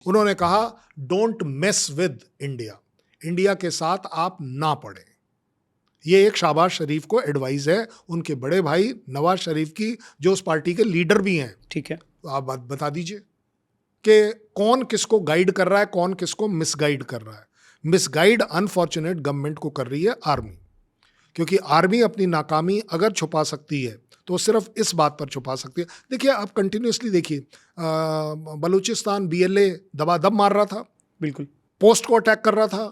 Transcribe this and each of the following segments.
उन्होंने कहा don't mess with India, India के साथ आप ना पड़े। ये एक शहबाज शरीफ को एडवाइस है, उनके बड़े भाई नवाज शरीफ की, जो उस पार्टी के लीडर भी हैं। ठीक है, तो आप बात बता दीजिए कि कौन किसको गाइड कर रहा है, कौन किसको मिसगाइड कर रहा है। मिसगाइड अनफॉर्चुनेट गवर्नमेंट को कर रही है आर्मी, क्योंकि आर्मी अपनी नाकामी अगर छुपा सकती है तो सिर्फ इस बात पर छुपा सकती है। देखिए, आप कंटिन्यूसली देखिए, बलूचिस्तान BLA दबादब मार रहा था, बिल्कुल पोस्ट को अटैक कर रहा था,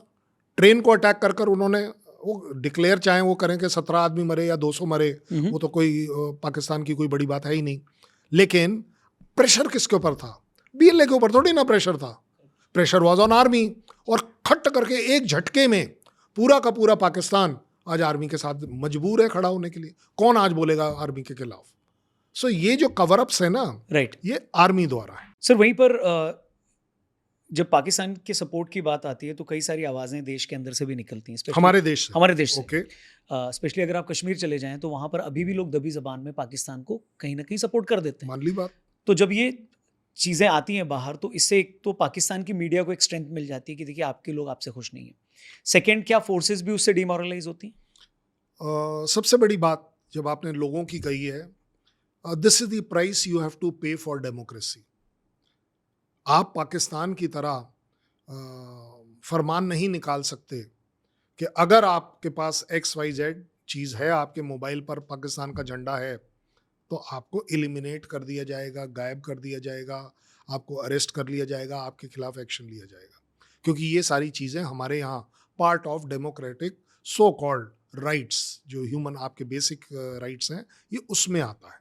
ट्रेन को अटैक कर कर उन्होंने वो डिक्लेयर चाहे वो करें कि 17 आदमी मरे या 200 मरे, वो तो कोई पाकिस्तान की कोई बड़ी बात है ही नहीं। लेकिन प्रेशर किसके ऊपर था? BLA के ऊपर थोड़ी ना प्रेशर था, प्रेशर वाज ऑन आर्मी। और खट करके एक झटके में पूरा का पूरा पाकिस्तान आज आर्मी के साथ मजबूर है खड़ा होने के लिए। कौन आज बोलेगा आर्मी के खिलाफ? सो ये जो कवर अप्स है ना, राइट। ये आर्मी द्वारा है। सर वहीं पर जब पाकिस्तान के सपोर्ट की बात आती है तो कई सारी आवाज़ें देश के अंदर से भी निकलती हैं, हमारे देश से। हमारे देश से। ओके, स्पेशली अगर आप कश्मीर चले जाएं तो वहाँ पर अभी भी लोग दबी ज़बान में पाकिस्तान को कहीं ना कहीं सपोर्ट कर देते हैं। मान ली बात। तो जब ये चीज़ें आती हैं बाहर तो इससे एक तो पाकिस्तान की मीडिया को एक स्ट्रेंथ मिल जाती है कि देखिए आपके लोग आपसे खुश नहीं हैं। सेकेंड, क्या फोर्सेस भी उससे डिमोरलाइज होती हैं? सबसे बड़ी बात जब आपने लोगों की कही है, this is the price you have to pay for democracy. आप पाकिस्तान की तरह फरमान नहीं निकाल सकते कि अगर आपके पास XYZ चीज़ है, आपके मोबाइल पर पाकिस्तान का झंडा है, तो आपको एलिमिनेट कर दिया जाएगा, गायब कर दिया जाएगा, आपको अरेस्ट कर लिया जाएगा, आपके खिलाफ एक्शन लिया जाएगा। क्योंकि ये सारी चीज़ें हमारे यहाँ part of democratic so called rights, जो ह्यूमन आपके बेसिक राइट्स हैं, ये उसमें आता है।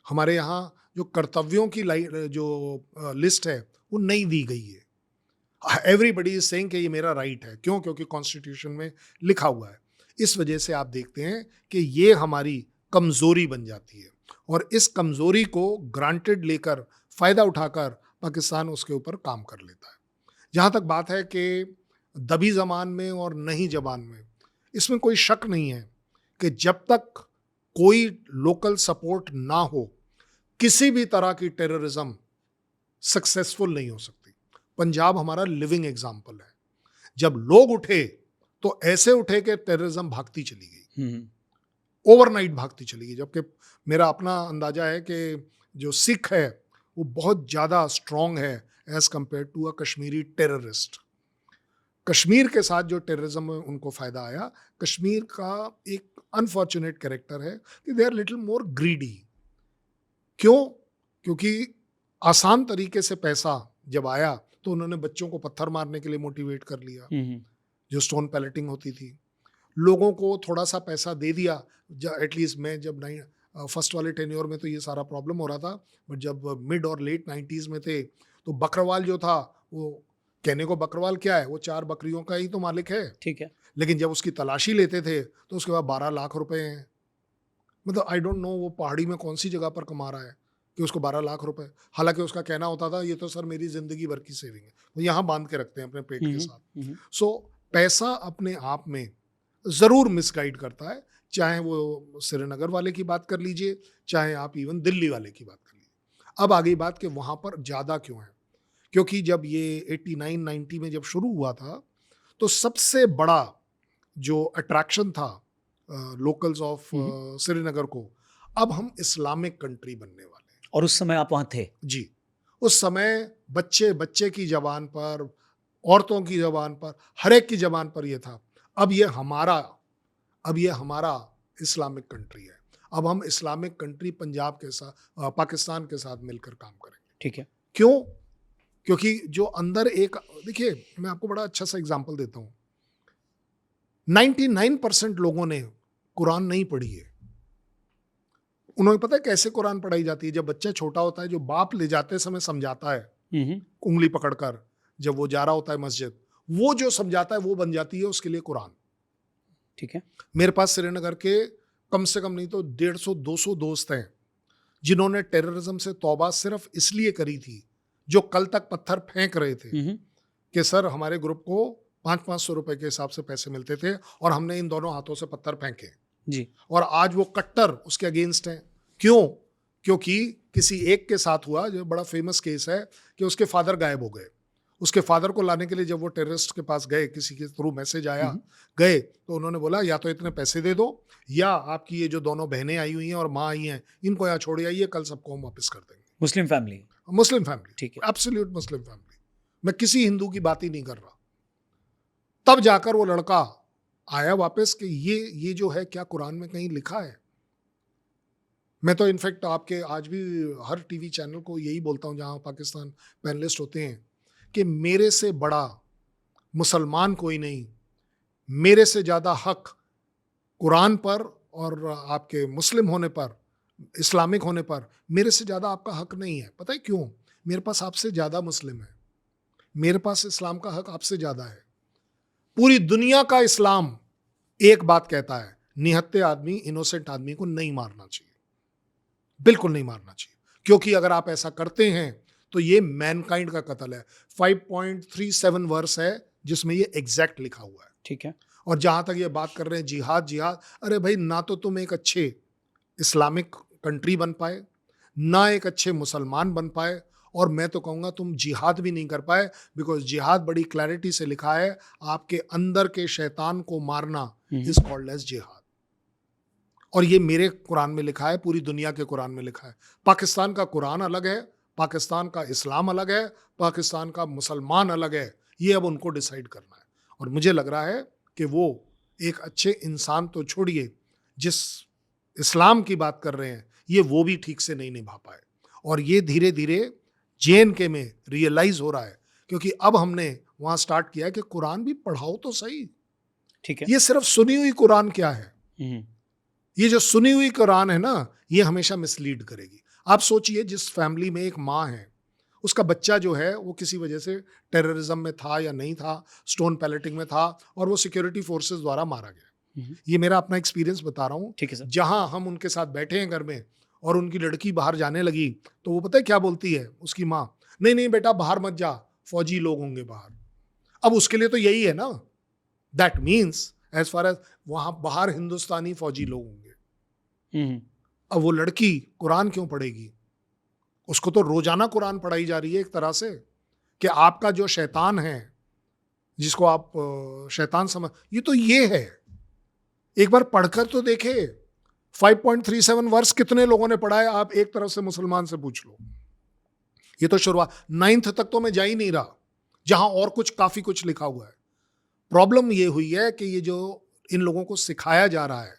हमारे यहाँ जो कर्तव्यों की जो लिस्ट है वो नहीं दी गई है। एवरीबडी इज सेइंग कि ये मेरा राइट है। क्यों? क्योंकि कॉन्स्टिट्यूशन में लिखा हुआ है। इस वजह से आप देखते हैं कि ये हमारी कमज़ोरी बन जाती है, और इस कमज़ोरी को ग्रांटेड लेकर, फ़ायदा उठाकर पाकिस्तान उसके ऊपर काम कर लेता है। जहाँ तक बात है कि दबी ज़बान में और नहीं ज़बान में, इसमें कोई शक नहीं है कि जब तक कोई लोकल सपोर्ट ना हो, किसी भी तरह की टेररिज्म सक्सेसफुल नहीं हो सकती। पंजाब हमारा लिविंग एग्जाम्पल है। जब लोग उठे तो ऐसे उठे कि टेररिज्म भागती चली गई, ओवरनाइट भागती चली गई। जबकि मेरा अपना अंदाजा है कि जो सिख है वो बहुत ज़्यादा स्ट्रॉन्ग है as compare to a Kashmiri terrorist. Kashmir के साथ जो टेररिज्म में उनको फ़ायदा आया, कश्मीर का एक अनफॉर्चुनेट कैरेक्टर है कि they are little more greedy. क्यों? क्योंकि आसान तरीके से पैसा जब आया तो उन्होंने बच्चों को पत्थर मारने के लिए मोटिवेट कर लिया, जो स्टोन पैलेटिंग होती थी। लोगों को थोड़ा सा पैसा दे दिया। एटलीस्ट मैं जब फर्स्ट वाले टेन्योर में तो ये सारा प्रॉब्लम हो रहा था, बट जब मिड और लेट 90s में थे तो बकरवाल जो था, वो कहने को बकरवाल क्या है, वो 4 बकरियों का ही तो मालिक है। ठीक है। लेकिन जब उसकी तलाशी लेते थे तो उसके बाद 12 लाख रुपए हैं। मतलब आई डोंट नो वो पहाड़ी में कौन सी जगह पर कमा रहा है कि उसको 12 लाख रुपए। हालांकि उसका कहना होता था ये तो सर मेरी जिंदगी भर की सेविंग है, वो यहाँ बांध के रखते हैं अपने पेट के साथ। सो पैसा अपने आप में ज़रूर मिसगाइड करता है, चाहे वो श्रीनगर वाले की बात कर लीजिए, चाहे आप इवन दिल्ली वाले की बात कर लीजिए। अब आ गई बात कि वहाँ पर ज़्यादा क्यों है। क्योंकि जब ये 89-90 में जब शुरू हुआ था तो सबसे बड़ा जो अट्रैक्शन था लोकल्स ऑफ श्रीनगर को, अब हम इस्लामिक कंट्री बनने वाले हैं। और उस समय आप वहाँ थे? जी। उस समय बच्चे बच्चे की ज़बान पर, औरतों की ज़बान पर, हर एक की ज़बान पर ये था अब ये हमारा इस्लामिक कंट्री है। अब हम इस्लामिक कंट्री पंजाब के साथ, पाकिस्तान के साथ मिलकर काम करेंगे। ठीक है। क्यों? क्योंकि जो अंदर एक, देखिए मैं आपको बड़ा अच्छा सा एग्जांपल देता हूँ। 99% लोगों ने कुरान नहीं पढ़ी है। उन्हें पता है कैसे कुरान पढ़ाई जाती है? जब बच्चा छोटा होता है, जो बाप ले जाते समय समझाता है उंगली पकड़कर, जब वो जा रहा होता है मस्जिद, वो जो समझाता है वो बन जाती है उसके लिए कुरान। ठीक है। मेरे पास श्रीनगर के कम से कम नहीं तो 150-200 दोस्त हैं जिन्होंने टेररिज्म से तौबा सिर्फ इसलिए करी थी, जो कल तक पत्थर फेंक रहे थे कि सर हमारे ग्रुप को 500-500 रुपए के हिसाब से पैसे मिलते थे और हमने इन दोनों हाथों से पत्थर फेंके जी। और आज वो कट्टर उसके अगेंस्ट हैं। क्यों? क्योंकि किसी एक के साथ हुआ, जो बड़ा फेमस केस है कि उसके फादर गायब हो गए उसके फादर को लाने के लिए जब वो टेररिस्ट के पास गए, किसी के थ्रू मैसेज आया, हम्म, गए तो उन्होंने बोला या तो इतने पैसे दे दो, या आपकी ये जो दोनों बहनें आई हुई हैं और माँ आई हैं, इनको यहाँ छोड़ आइए, कल सबको हम वापस कर देंगे। Muslim family. मुस्लिम फैमिली, ठीक है। Absolute Muslim family. मैं किसी हिंदू की बात ही नहीं कर रहा। तब जाकर वो लड़का आया वापस कि ये जो है क्या कुरान में कहीं लिखा है? मैं तो इनफैक्ट आपके आज भी हर टीवी चैनल को यही बोलता हूँ जहाँ पाकिस्तान पैनलिस्ट होते हैं कि मेरे से बड़ा मुसलमान कोई नहीं, मेरे से ज़्यादा हक कुरान पर और आपके मुस्लिम होने पर, इस्लामिक होने पर मेरे से ज़्यादा आपका हक नहीं है। पता है क्यों? मेरे पास आपसे ज़्यादा मुस्लिम है, मेरे पास इस्लाम का हक आपसे ज़्यादा है। पूरी दुनिया का इस्लाम एक बात कहता है, निहत्थे आदमी, इनोसेंट आदमी को नहीं मारना चाहिए, बिल्कुल नहीं मारना चाहिए, क्योंकि अगर आप ऐसा करते हैं तो ये मैनकाइंड का कत्ल है। 5.37 वर्स है जिसमें ये एग्जैक्ट लिखा हुआ है। ठीक है। और जहां तक ये बात कर रहे हैं जिहाद जिहाद, अरे भाई ना तो तुम एक अच्छे इस्लामिक कंट्री बन पाए, ना एक अच्छे मुसलमान बन पाए, और मैं तो कहूँगा तुम जिहाद भी नहीं कर पाए, बिकॉज जिहाद बड़ी क्लैरिटी से लिखा है, आपके अंदर के शैतान को मारना इज कॉल्ड एज जिहाद। और ये मेरे कुरान में लिखा है, पूरी दुनिया के कुरान में लिखा है। पाकिस्तान का कुरान अलग है, पाकिस्तान का इस्लाम अलग है, पाकिस्तान का मुसलमान अलग है, ये अब उनको डिसाइड करना है। और मुझे लग रहा है कि वो एक अच्छे इंसान तो छोड़िए, जिस इस्लाम की बात कर रहे हैं ये वो भी ठीक से नहीं निभा पाए। और ये धीरे धीरे JNK में रियलाइज हो रहा है, क्योंकि अब हमने वहाँ स्टार्ट किया है कि कुरान भी पढ़ाओ तो सही। ठीक है। ये सिर्फ सुनी हुई कुरान क्या है? हम्म, ये जो सुनी हुई कुरान है ना, ये हमेशा मिसलीड करेगी। आप सोचिए, जिस फैमिली में एक माँ है, उसका बच्चा जो है वो किसी वजह से टेररिज्म में था या नहीं था, स्टोन पैलेटिंग में था, और वो सिक्योरिटी फोर्सेस द्वारा मारा गया। ये मेरा अपना एक्सपीरियंस बता रहा हूँ। ठीक है सर। जहां हम उनके साथ बैठे हैं घर में और उनकी लड़की बाहर जाने लगी, तो वो पता है क्या बोलती है उसकी माँ? नहीं नहीं बेटा बाहर मत जा, फौजी लोग होंगे बाहर। अब उसके लिए तो यही है ना, that means as far as वहां बाहर हिंदुस्तानी फौजी लोग होंगे। अब वो लड़की कुरान क्यों पढ़ेगी? उसको तो रोजाना कुरान पढ़ाई जा रही है एक तरह से, कि आपका जो शैतान है, जिसको आप शैतान समझ, ये तो ये है। एक बार पढ़कर तो देखे। 5.37 वर्ष कितने लोगों ने पढ़ा है? आप एक तरफ से मुसलमान से पूछ लो। ये तो शुरुआत, 9th तक तो मैं जा ही नहीं रहा, जहां और कुछ काफी कुछ लिखा हुआ है। प्रॉब्लम ये हुई है कि ये जो इन लोगों को सिखाया जा रहा है,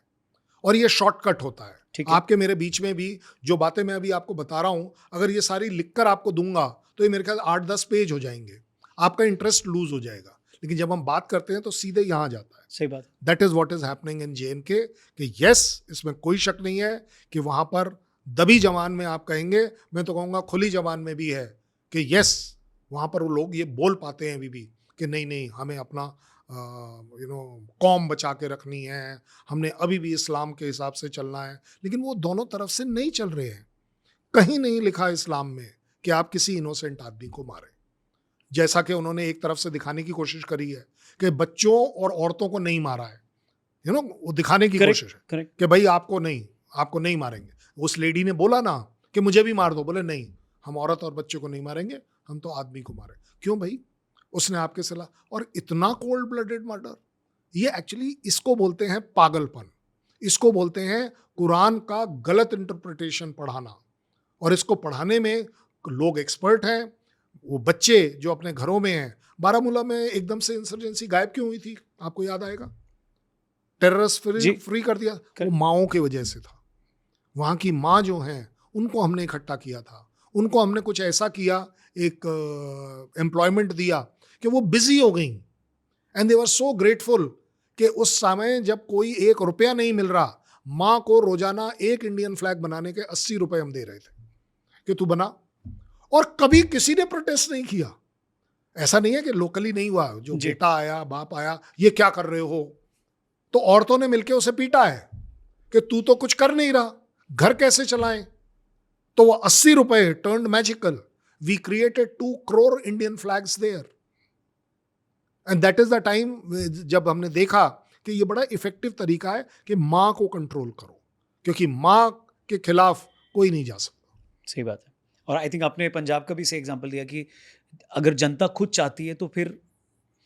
और ये शॉर्टकट होता है। ठीक है। आपके मेरे बीच में भी जो बातें मैं अभी आपको बता रहा हूं, अगर ये सारी लिखकर आपको दूंगा तो ये मेरे ख्याल 8-10 पेज हो जाएंगे, आपका इंटरेस्ट लूज हो जाएगा। लेकिन जब हम बात करते हैं तो सीधे यहां जाता है। सही बात है। That is what is happening in JNK। कि यस, इसमें कोई शक नहीं है कि वहां पर दबी जबान में आप कहेंगे, मैं तो कहूंगा खुली जबान में भी है, कि यस वहां पर वो लोग ये बोल पाते हैं अभी भी कि नहीं नहीं, हमें अपना कौम बचा के रखनी है, हमने अभी भी इस्लाम के हिसाब से चलना है। लेकिन वो दोनों तरफ से नहीं चल रहे हैं। कहीं नहीं लिखा इस्लाम में कि आप किसी इनोसेंट आदमी को मारें, जैसा कि उन्होंने एक तरफ से दिखाने की कोशिश करी है कि बच्चों और औरतों को नहीं मारा है। वो दिखाने की कोशिश है करेक्ट। कि भाई आपको नहीं मारेंगे। उस लेडी ने बोला ना कि मुझे भी मार दो, बोले नहीं, हम औरत और बच्चे को नहीं मारेंगे, हम तो आदमी को मारे। क्यों भाई? उसने आपके सलाह, और इतना कोल्ड ब्लडेड मर्डर। ये एक्चुअली इसको बोलते हैं पागलपन, इसको बोलते हैं कुरान का गलत इंटरप्रिटेशन पढ़ाना। और इसको पढ़ाने में लोग एक्सपर्ट हैं। वो बच्चे जो अपने घरों में हैं, बारामूला में एकदम से इंसर्जेंसी गायब क्यों हुई थी? आपको याद आएगा। टेररिस्ट फ्री कर दिया, वो माओं की वजह से था। वहाँ की माँ जो हैं उनको हमने इकट्ठा किया था, उनको हमने कुछ ऐसा किया, एक एम्प्लॉयमेंट दिया कि वो बिजी हो गई, and they were so grateful कि उस समय जब कोई 1 रुपया नहीं मिल रहा, माँ को रोजाना एक इंडियन फ्लैग बनाने के 80 रुपए हम दे रहे थे कि तू बना। और कभी किसी ने प्रोटेस्ट नहीं किया। ऐसा नहीं है कि लोकली नहीं हुआ, जो बेटा आया, बाप आया, ये क्या कर रहे हो, तो औरतों ने मिलकर उसे पीटा है कि तू तो कुछ कर नहीं रहा, घर कैसे चलाएं। तो वो 80 रुपए turned magical. We created 2 crore Indian flags there, and that is the time जब हमने देखा कि ये बड़ा इफेक्टिव तरीका है कि माँ को कंट्रोल करो, क्योंकि माँ के खिलाफ कोई नहीं जा सकता। सही बात है। और आई थिंक आपने पंजाब का भी सही एग्जांपल दिया कि अगर जनता खुद चाहती है तो फिर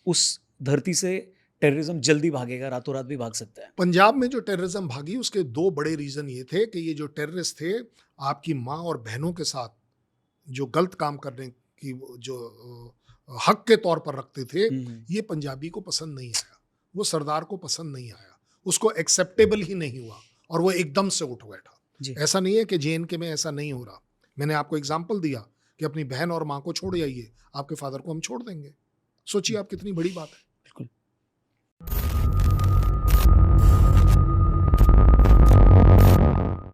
उस धरती से टेररिज्म जल्दी भागेगा, रातों रात भी भाग सकता है। पंजाब में जो टेररिज्म भागी उसके दो बड़े रीजन ये थे कि ये जो टेररिस्ट थे आपकी माँ और बहनों के साथ जो गलत काम करने की जो हक के तौर पर रखते थे, ये पंजाबी को पसंद नहीं आया, वो सरदार को पसंद नहीं आया, उसको एक्सेप्टेबल ही नहीं हुआ और वो एकदम से उठ बैठा। जी। ऐसा नहीं है कि JNK में ऐसा नहीं हो रहा। मैंने आपको एग्जाम्पल दिया कि अपनी बहन और माँ को छोड़ जाइए, आपके फादर को हम छोड़ देंगे। सोचिए आप कितनी बड़ी बात है। बिल्कुल।